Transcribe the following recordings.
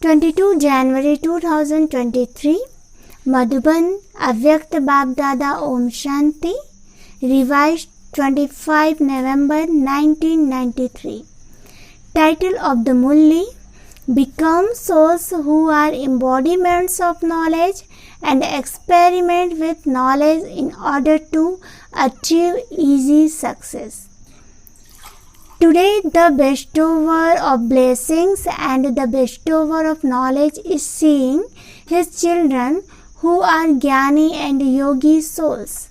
22 January 2023 Madhuban Avyakt Babdada Om Shanti, revised 25 November 1993. Title of the Murali: Become souls who are embodiments of knowledge and experiment with knowledge in order to achieve easy success. Today, the bestower of blessings and the bestower of knowledge is seeing his children who are Jnani and Yogi souls.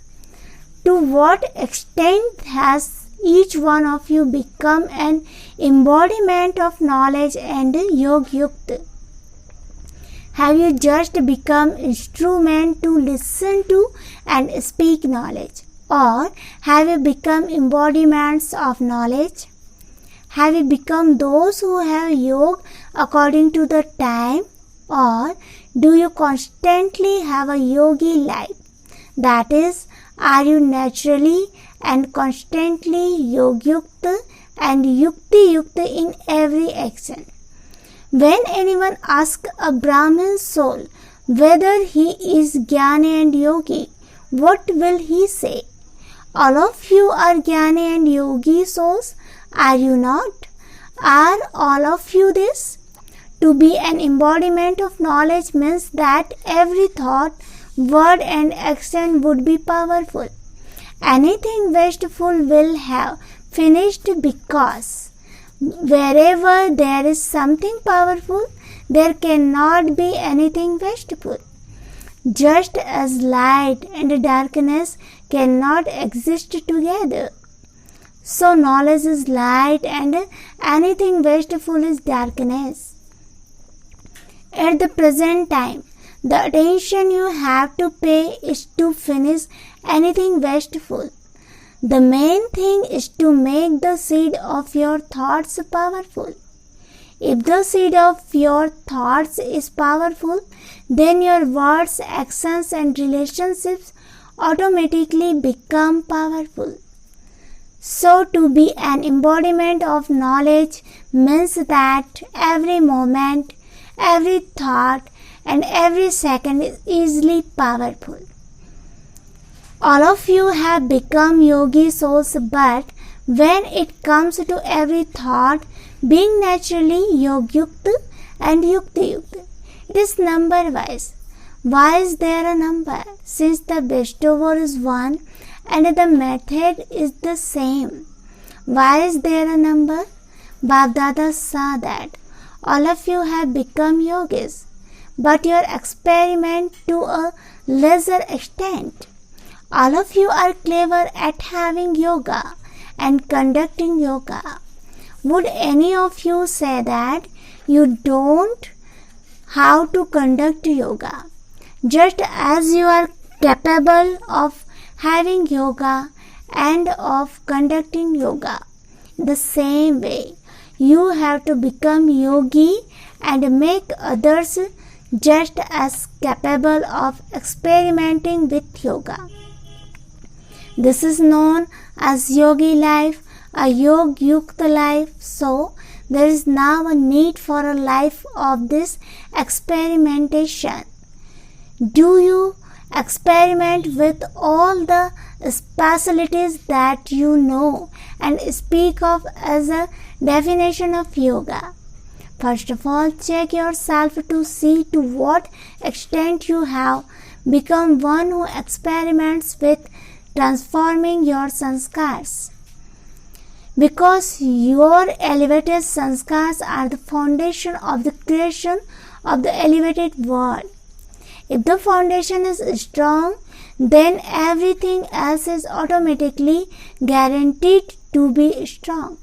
To what extent has each one of you become an embodiment of knowledge and Yogyukta? Have you just become instrument to listen to and speak knowledge? Or have you become embodiments of knowledge? Have you become those who have yoga according to the time? Or do you constantly have a yogi life? That is, are you naturally and constantly yogyukta and yukti-yukta in every action? When anyone asks a Brahmin soul whether he is Jnani and Yogi, what will he say? All of you are Jnani and Yogi souls, are you not? Are all of you this? To be an embodiment of knowledge means that every thought, word and action would be powerful. Anything wasteful will have finished, because wherever there is something powerful, there cannot be anything wasteful. Just as light and darkness cannot exist together, so knowledge is light and anything wasteful is darkness. At the present time, the attention you have to pay is to finish anything wasteful. The main thing is to make the seed of your thoughts powerful. If the seed of your thoughts is powerful, then your words, actions and relationships automatically become powerful. So to be an embodiment of knowledge means that every moment, every thought and every second is easily powerful. All of you have become yogi souls, but when it comes to every thought being naturally yogyukta and yukti-yukta, it is number wise. Why is there a number? Since the bestower is one and the method is the same. Why is there a number? Babdada saw that all of you have become yogis, but you experiment to a lesser extent. All of you are clever at having yoga and conducting yoga. Would any of you say that you don't how to conduct yoga? Just as you are capable of having yoga and of conducting yoga, the same way you have to become yogi and make others just as capable of experimenting with yoga. This is known as yogi life, a yogyukta life. So there is now a need for a life of this experimentation. Do you experiment with all the specialties that you know and speak of as a definition of yoga? First of all, check yourself to see to what extent you have become one who experiments with transforming your sanskars. Because your elevated sanskars are the foundation of the creation of the elevated world. If the foundation is strong, then everything else is automatically guaranteed to be strong.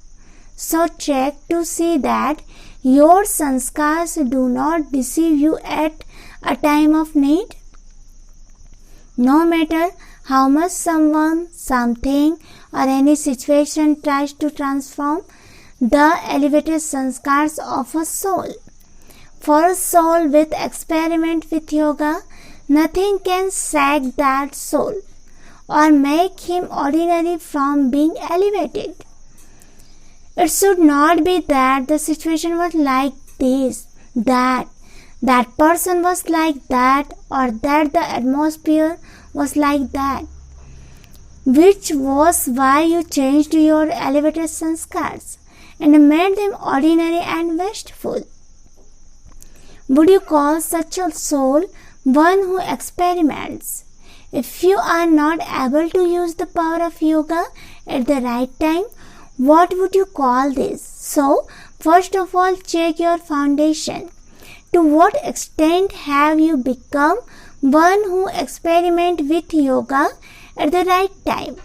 So check to see that your sanskars do not deceive you at a time of need. No matter how much someone, something or any situation tries to transform the elevated sanskars of a soul. For a soul with experiment with yoga, nothing can shake that soul or make him ordinary from being elevated. It should not be that the situation was like this, that that person was like that, or that the atmosphere was like that, which was why you changed your elevated sanskars and made them ordinary and wasteful. Would you call such a soul one who experiments? If you are not able to use the power of yoga at the right time, what would you call this? So, first of all, check your foundation. To what extent have you become one who experiments with yoga at the right time?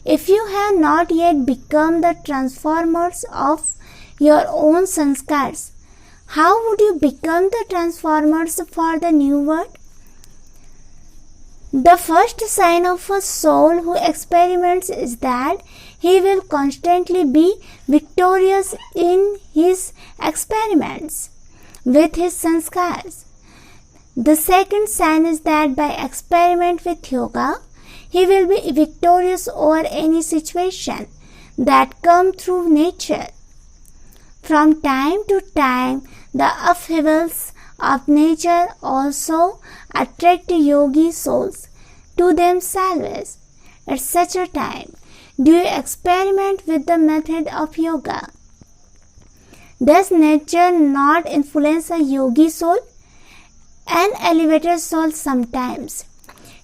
If you have not yet become the transformers of your own sanskars, how would you become the transformers for the new world? The first sign of a soul who experiments is that he will constantly be victorious in his experiments with his sanskars. The second sign is that by experiment with yoga, he will be victorious over any situation that come through nature. From time to time, the upheavals of nature also attract yogi souls to themselves. At such a time, do you experiment with the method of yoga? Does nature not influence a yogi soul? An elevated soul sometimes.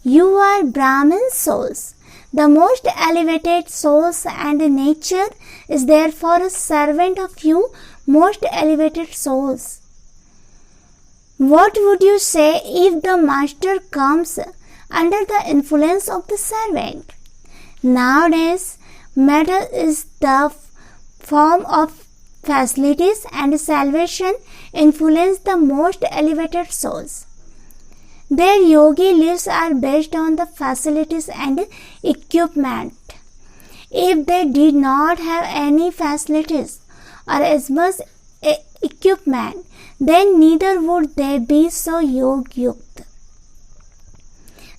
You are Brahmin souls, the most elevated souls, and nature is therefore a servant of you most elevated souls. What would you say if the master comes under the influence of the servant? Nowadays, matter is the form of facilities, and salvation influence the most elevated souls. Their yogi lives are based on the facilities and equipment. If they did not have any facilities or as much equipment, then neither would they be so yogyukt.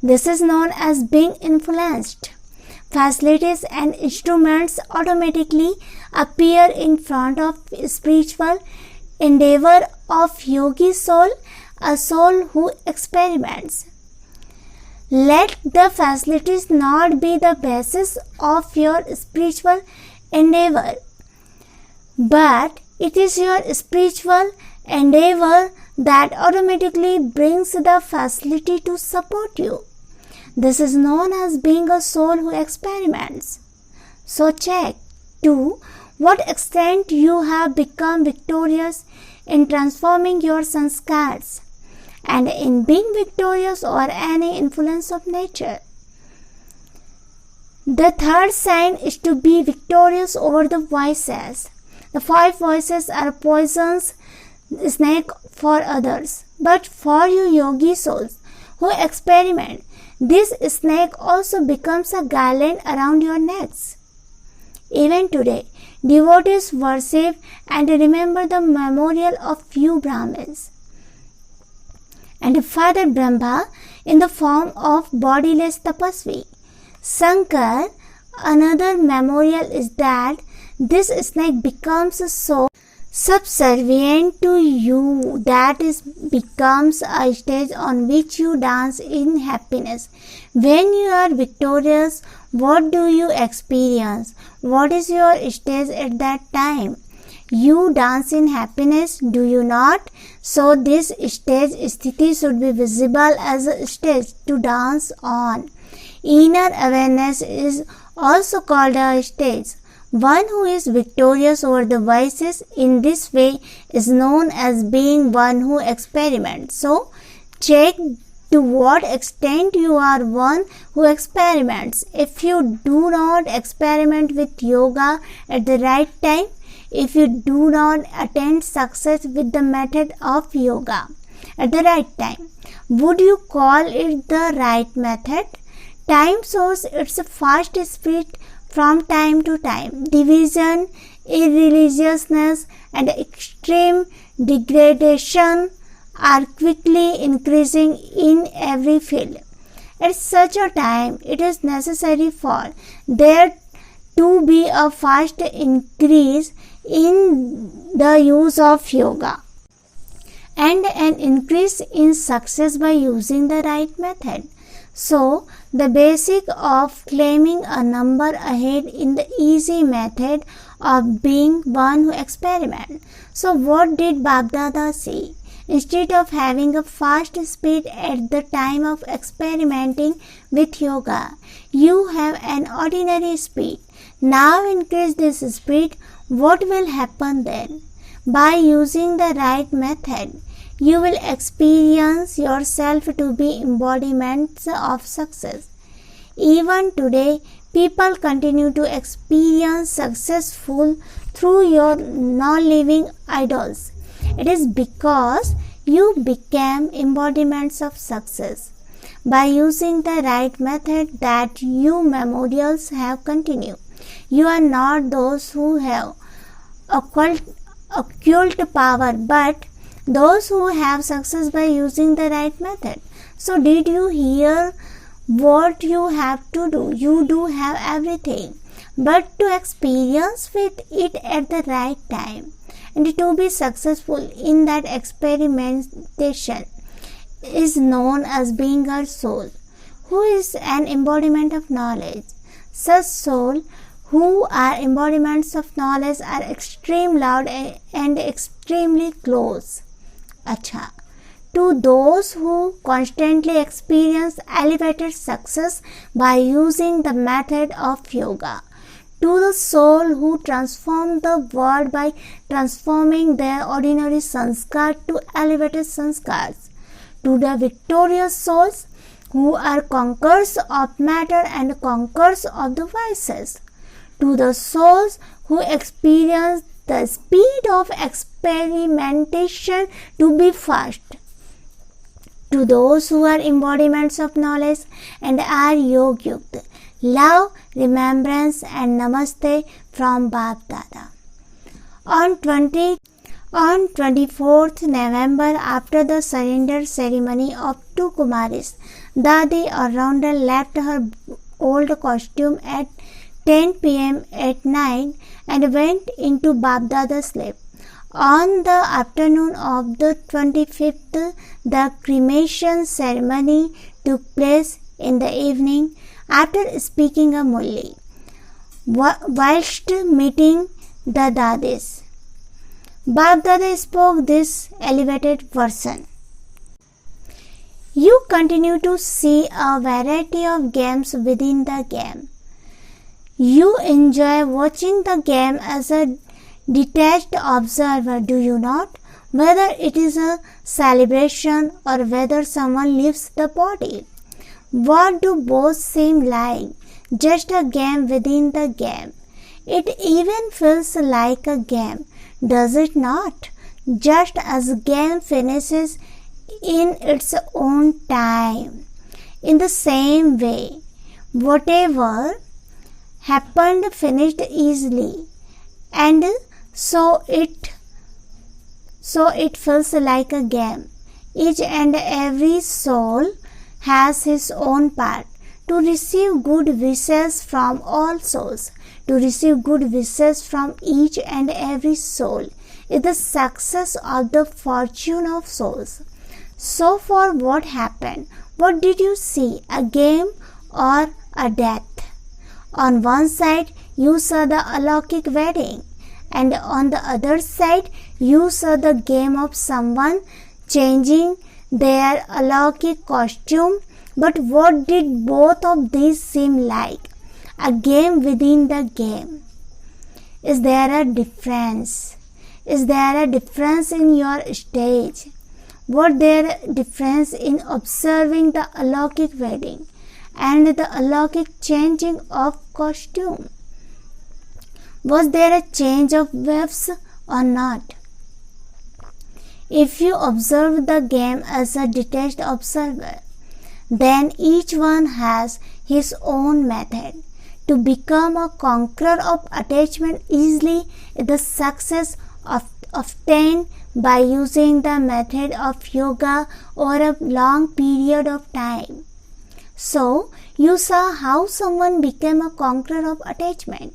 This is known as being influenced. Facilities and instruments automatically appear in front of spiritual endeavor of yogi soul, a soul who experiments. Let the facilities not be the basis of your spiritual endeavor, but it is your spiritual endeavor that automatically brings the facility to support you. This is known as being a soul who experiments. So check to what extent you have become victorious in transforming your sanskars and in being victorious over any influence of nature. The third sign is to be victorious over the voices. The 5 voices are poisons snake for others, but for you yogi souls who experiment, this snake also becomes a garland around your necks. Even today, devotees worship and remember the memorial of few Brahmins and Father Brahma in the form of bodiless tapasvi. Shankar, another memorial is that this snake becomes so subservient to you that it becomes a stage on which you dance in happiness. When you are victorious, what do you experience? What is your stage at that time? You dance in happiness, do you not? So this stage sthiti should be visible as a stage to dance on. Inner awareness is also called a stage. One who is victorious over the vices in this way is known as being one who experiments. So, check to what extent you are one who experiments. If you do not experiment with yoga at the right time, if you do not attain success with the method of yoga at the right time, would you call it the right method? Time shows its fast speed from time to time. Division, irreligiousness, and extreme degradation are quickly increasing in every field. At such a time, it is necessary for there to be a fast increase in the use of yoga. and an increase in success by using the right method. So, the basic of claiming a number ahead in the easy method of being one who experiments. So, what did Babdada say? Instead of having a fast speed at the time of experimenting with yoga, you have an ordinary speed. Now increase this speed. What will happen then? By using the right method, you will experience yourself to be embodiments of success. Even today, people continue to experience successful through your non-living idols. It is because you became embodiments of success. By using the right method that you memorials have continued. You are not those who have occult power, but those who have success by using the right method. So did you hear what you have to do? You do have everything, but to experience with it at the right time and to be successful in that experimentation is known as being a soul who is an embodiment of knowledge. Such soul who are embodiments of knowledge are extremely loud and extremely close. Acha. To those who constantly experience elevated success by using the method of yoga. To the soul who transform the world by transforming their ordinary sanskar to elevated sanskars. To the victorious souls who are conquerors of matter and conquerors of the vices. To the souls who experience the speed of experimentation to be fast. To those who are embodiments of knowledge and are yogyukt. Love, remembrance and namaste from Bap Dada. On 24th November, after the surrender ceremony of two Kumaris, Dadi or Rounder left her old costume at 10 p.m. at night and went into Bap Dada's sleep. On the afternoon of the 25th, the cremation ceremony took place in the evening after speaking a Murali. Whilst meeting the Dadis, Bap Dada spoke this elevated version. You continue to see a variety of games within the game. You enjoy watching the game as a detached observer, do you not? Whether it is a celebration or whether someone leaves the body. What do both seem like? Just a game within the game. It even feels like a game, does it not? Just as a game finishes in its own time. In the same way, whatever happened finished easily, and so it feels like a game. Each and every soul has his own part. To receive good wishes from all souls, to receive good wishes from each and every soul is the success of the fortune of souls. So for what happened? What did you see? A game or a death? On one side, you saw the alaukic wedding, and on the other side, you saw the game of someone changing their alaukic costume. But what did both of these seem like? A game within the game. Is there a difference? Is there a difference in your stage? Was there a difference in observing the alaukic wedding and the alaukic changing of costume? Was there a change of waves or not? If you observe the game as a detached observer, then each one has his own method. To become a conqueror of attachment easily is the success obtained by using the method of yoga over a long period of time. So, you saw how someone became a conqueror of attachment.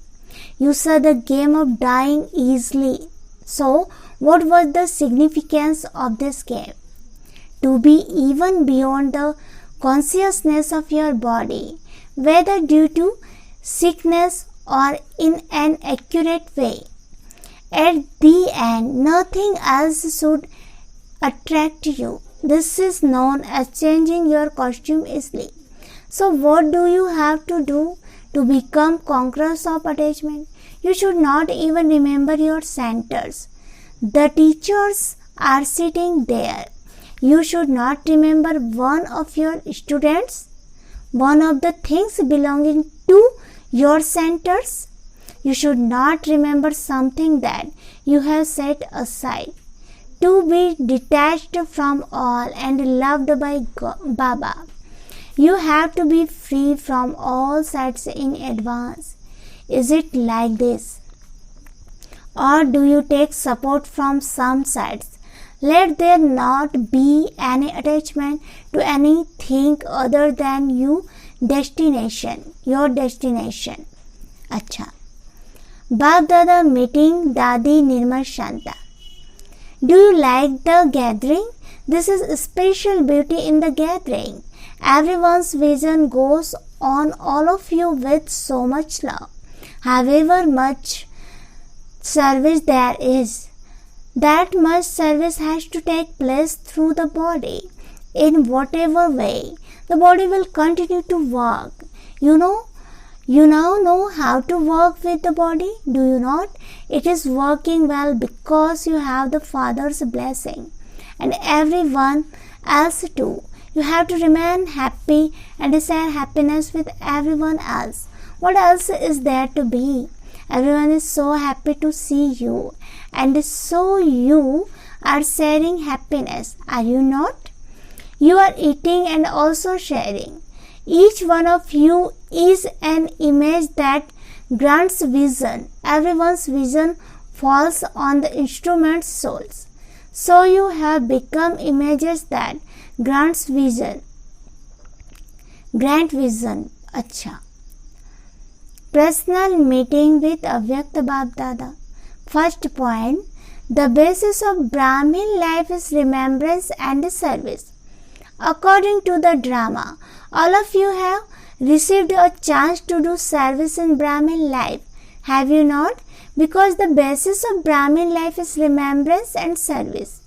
You saw the game of dying easily. So, What was the significance of this game? To be even beyond the consciousness of your body, whether due to sickness or in an accurate way. At the end, nothing else should attract you. This is known as changing your costume easily. So what do you have to do to become conquerors of attachment? You should not even remember your centers. The teachers are sitting there. You should not remember one of your students, one of the things belonging to your centers. You should not remember something that you have set aside. To be detached from all and loved by Baba, you have to be free from all sides in advance. Is it like this? Or do you take support from some sides? Let there not be any attachment to anything other than your destination. अच्छा, बाप दादा meeting Dadi Nirmal Shanta. Do you like the gathering? This is special beauty in the gathering. Everyone's vision goes on all of you with so much love. However much service there is, that much service has to take place through the body. In whatever way, the body will continue to work. You now know how to work with the body, do you not? It is working well because you have the Father's blessing, and everyone else too. You have to remain happy and share happiness with everyone else. What else is there to be? Everyone is so happy to see you, and so you are sharing happiness, are you not? You are eating and also sharing. Each one of you is an image that grants vision. Everyone's vision falls on the instrument's souls. So you have become images that grant vision. अच्छा. Personal meeting with Avyakt Bap Dada. First point, the basis of Brahmin life is remembrance and service. According to the drama, all of you have received a chance to do service in Brahmin life, have you not? Because the basis of Brahmin life is remembrance and service.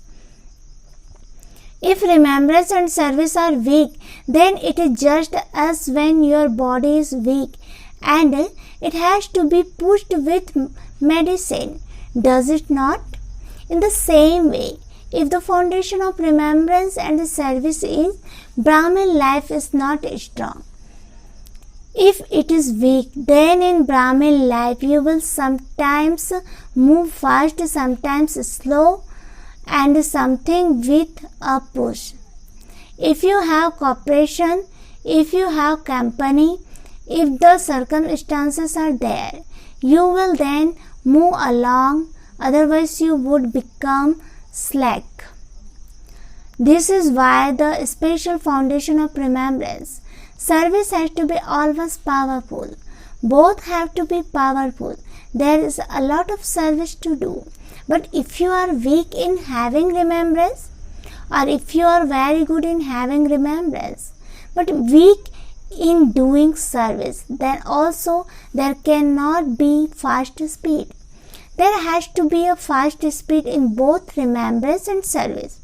If remembrance and service are weak, then it is just as when your body is weak and it has to be pushed with medicine, does it not? In the same way, if the foundation of remembrance and service is Brahmin life is not strong. If it is weak, then in Brahmin life you will sometimes move fast, sometimes slow, and something with a push. If you have cooperation, if you have company, if the circumstances are there, you will then move along, otherwise you would become slack. This is why the special foundation of remembrance. Service has to be always powerful. Both have to be powerful. There is a lot of service to do. But if you are weak in having remembrance, or if you are very good in having remembrance, but weak in doing service, then also there cannot be fast speed. There has to be a fast speed in both remembrance and service.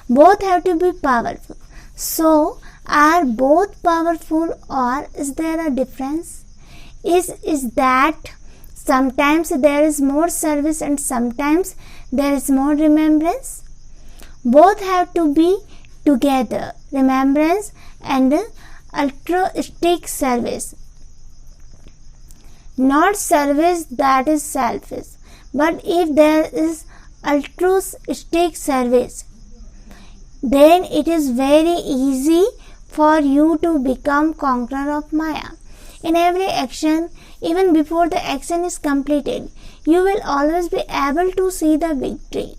Both have to be powerful. So, are both powerful, or is there a difference? Is that sometimes there is more service and sometimes there is more remembrance? Both have to be together, remembrance and altruistic service. Not service that is selfish, but if there is altruistic service, then it is very easy for you to become conqueror of Maya. In every action, even before the action is completed, you will always be able to see the victory.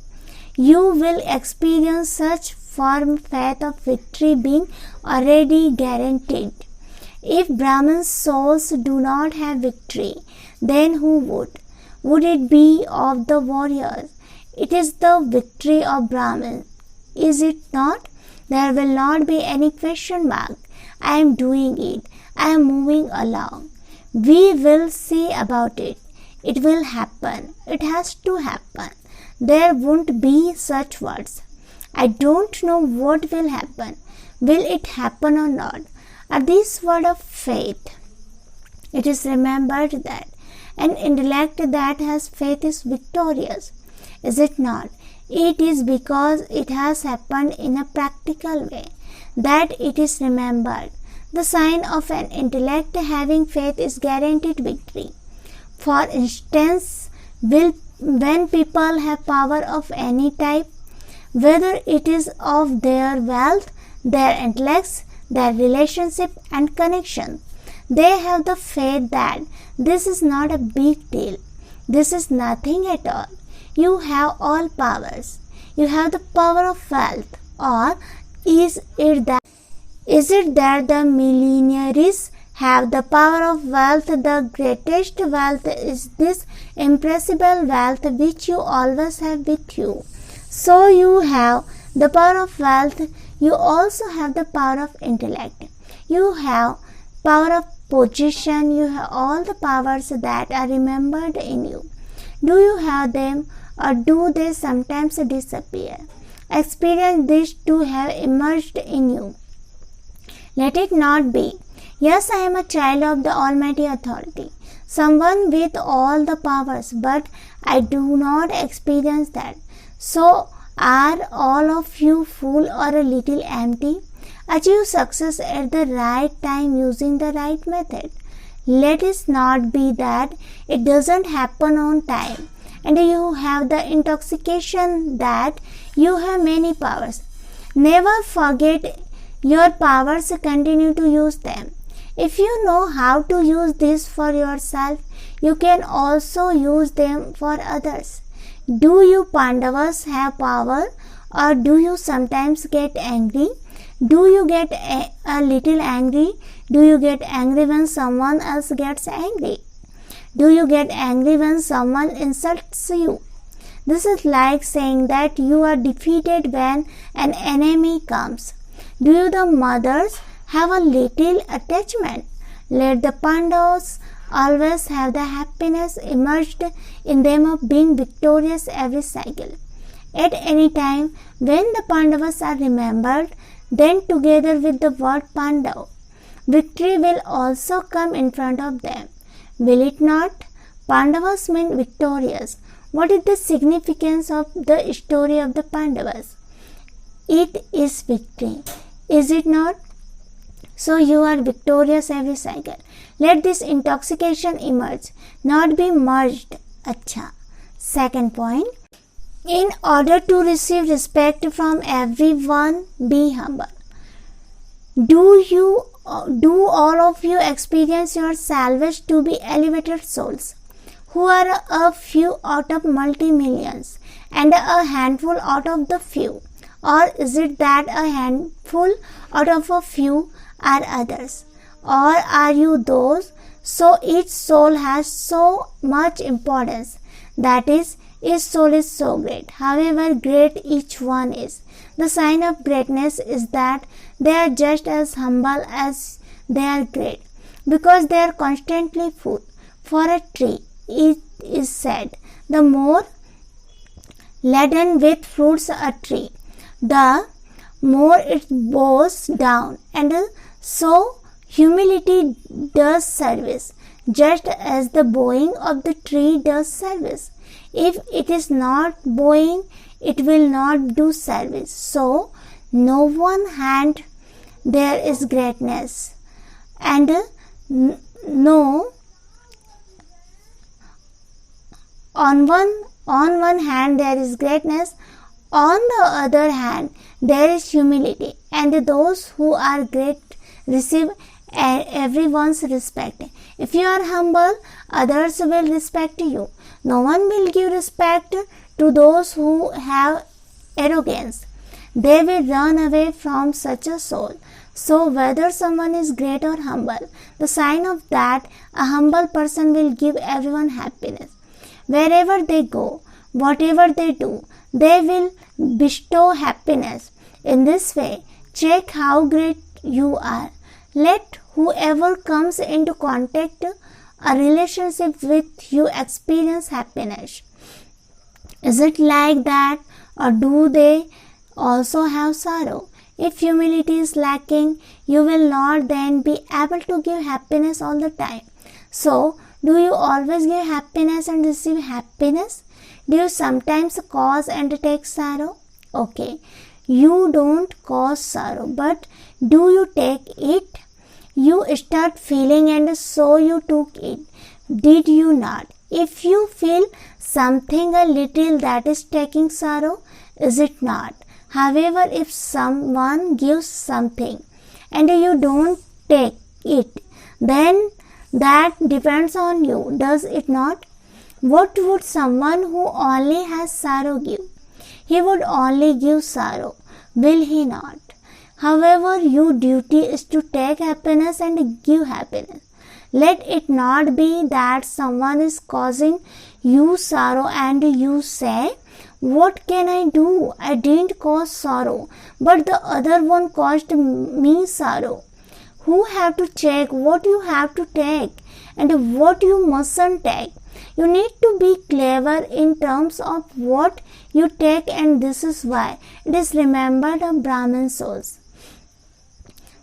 You will experience such firm faith of victory being already guaranteed. If Brahmin souls do not have victory, then who would? Would it be of the warriors? It is the victory of Brahman, is it not? There will not be any question mark. I am doing it. I am moving along. We will see about it. It will happen. It has to happen. There won't be such words. I don't know what will happen. Will it happen or not? Are these words of faith? It is remembered that an intellect that has faith is victorious. Is it not? It is because it has happened in a practical way that it is remembered. The sign of an intellect having faith is guaranteed victory. For instance, when people have power of any type, whether it is of their wealth, their intellects, their relationship and connection, they have the faith that this is not a big deal. This is nothing at all. You have all powers. You have the power of wealth. Or is it that the millionaires have the power of wealth? The greatest wealth is this impressible wealth which you always have with you. So you have the power of wealth. You also have the power of intellect. You have power of position. You have all the powers that are remembered in you. Do you have them, or do they sometimes disappear? Experience this to have emerged in you. Let it not be. Yes, I am a child of the Almighty Authority, someone with all the powers, but I do not experience that. So, are all of you full or a little empty? Achieve success at the right time using the right method. Let it not be that it doesn't happen on time and you have the intoxication that you have many powers. Never forget your powers, continue to use them. If you know how to use this for yourself, you can also use them for others. Do you Pandavas have power, or do you sometimes get angry? Do you get a little angry? Do you get angry when someone else gets angry? Do you get angry when someone insults you? This is like saying that you are defeated when an enemy comes. Do you the mothers have a little attachment? Let the Pandavas always have the happiness emerged in them of being victorious every cycle. At any time when the Pandavas are remembered, then together with the word Pandav, victory will also come in front of them. Will it not? Pandavas mean victorious. What is the significance of the story of the Pandavas? It is victory. Is it not? So you are victorious every cycle. Let this intoxication emerge, not be merged. Acha. Second point. In order to receive respect from everyone, be humble. Do all of you experience yourselves to be elevated souls, who are a few out of multi-millions and a handful out of the few? Or is it that a handful out of a few are others? Or are you those? So each soul has so much importance. That is, each soul is so great, however great each one is. The sign of greatness is that they are just as humble as they are great, because they are constantly full. For a tree, it is said, the more laden with fruits a tree, the more it bows down, and so humility does service, just as the bowing of the tree does service. If it is not bowing, it will not do service. So, no one hand there is greatness, and no, on one hand there is greatness, on the other hand there is humility, and those who are great receive everyone's respect. If you are humble, others will respect you. No one will give respect to those who have arrogance. They will run away from such a soul. So whether someone is great or humble, the sign of that, a humble person will give everyone happiness. Wherever they go, whatever they do, they will bestow happiness. In this way, check how great you are. Let whoever comes into contact a relationship with you experience happiness. Is it like that, or do they also have sorrow? If humility is lacking, you will not then be able to give happiness all the time. So, do you always give happiness and receive happiness? Do you sometimes cause and take sorrow? Okay, you don't cause sorrow, but do you take it? You start feeling and so you took it. Did you not? If you feel something a little, that is taking sorrow, is it not? However, if someone gives something and you don't take it, then that depends on you, does it not? What would someone who only has sorrow give? He would only give sorrow, will he not? However, your duty is to take happiness and give happiness. Let it not be that someone is causing you sorrow and you say, what can I do? I didn't cause sorrow, but the other one caused me sorrow. Who have to check what you have to take and what you mustn't take? You need to be clever in terms of what you take, and this is why it is remembered of Brahmin souls.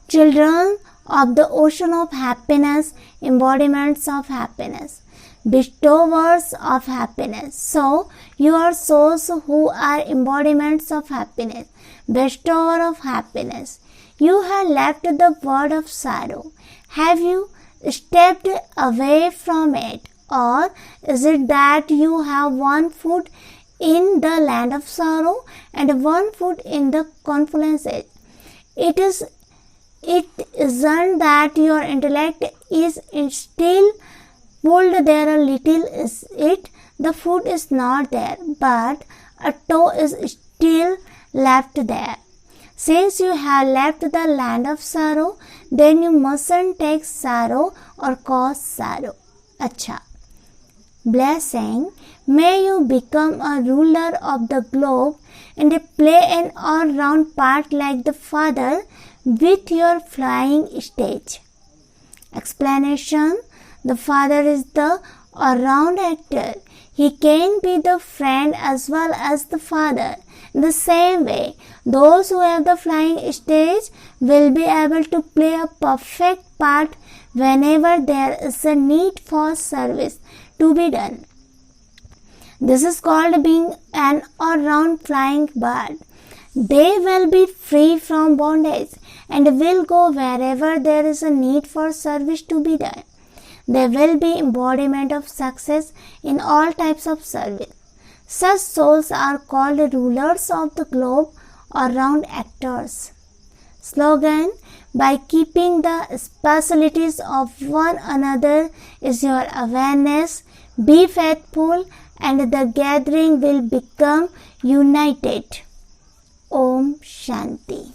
Children of the ocean of happiness, embodiments of happiness, bestowers of happiness. So, you are souls who are embodiments of happiness, bestower of happiness. You have left the world of sorrow. Have you stepped away from it? Or is it that you have one foot in the land of sorrow and one foot in the confluence? It isn't that your intellect is still pulled there a little, is it? The foot is not there, but a toe is still left there. Since you have left the land of sorrow, then you mustn't take sorrow or cause sorrow. Acha. Blessing, may you become a ruler of the globe and play an all-round part like the Father with your flying stage. Explanation: the Father is the all-round actor. He can be the friend as well as the Father. In the same way, those who have the flying stage will be able to play a perfect part whenever there is a need for service to be done. This is called being an all-round flying bird. They will be free from bondage and will go wherever there is a need for service to be done. They will be embodiment of success in all types of service. Such souls are called rulers of the globe or round actors. Slogan: by keeping the specialties of one another is your awareness. Be faithful and the gathering will become united. Om Shanti.